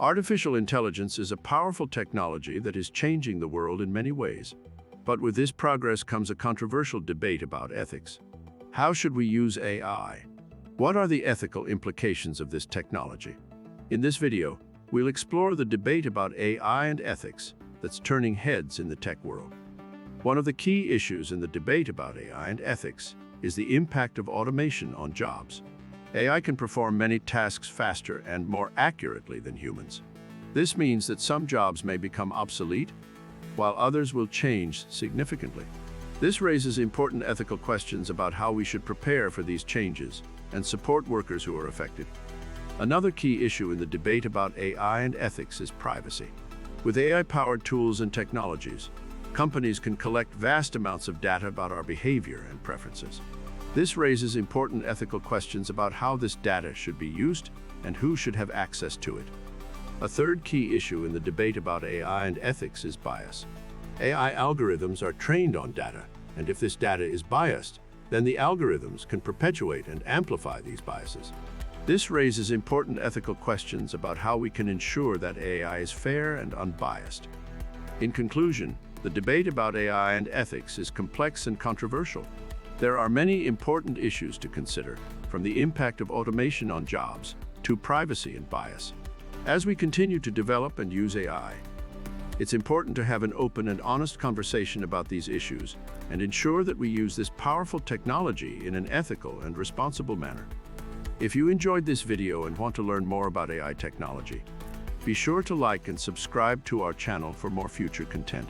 Artificial intelligence is a powerful technology that is changing the world in many ways. But with this progress comes a controversial debate about ethics. How should we use AI? What are the ethical implications of this technology? In this video, we'll explore the debate about AI and ethics that's turning heads in the tech world. One of the key issues in the debate about AI and ethics is the impact of automation on jobs. AI can perform many tasks faster and more accurately than humans. This means that some jobs may become obsolete, while others will change significantly. This raises important ethical questions about how we should prepare for these changes and support workers who are affected. Another key issue in the debate about AI and ethics is privacy. With AI-powered tools and technologies, companies can collect vast amounts of data about our behavior and preferences. This raises important ethical questions about how this data should be used and who should have access to it. A third key issue in the debate about AI and ethics is bias. AI algorithms are trained on data, and if this data is biased, then the algorithms can perpetuate and amplify these biases. This raises important ethical questions about how we can ensure that AI is fair and unbiased. In conclusion, the debate about AI and ethics is complex and controversial. There are many important issues to consider, from the impact of automation on jobs to privacy and bias. As we continue to develop and use AI, it's important to have an open and honest conversation about these issues and ensure that we use this powerful technology in an ethical and responsible manner. If you enjoyed this video and want to learn more about AI technology, be sure to like and subscribe to our channel for more future content.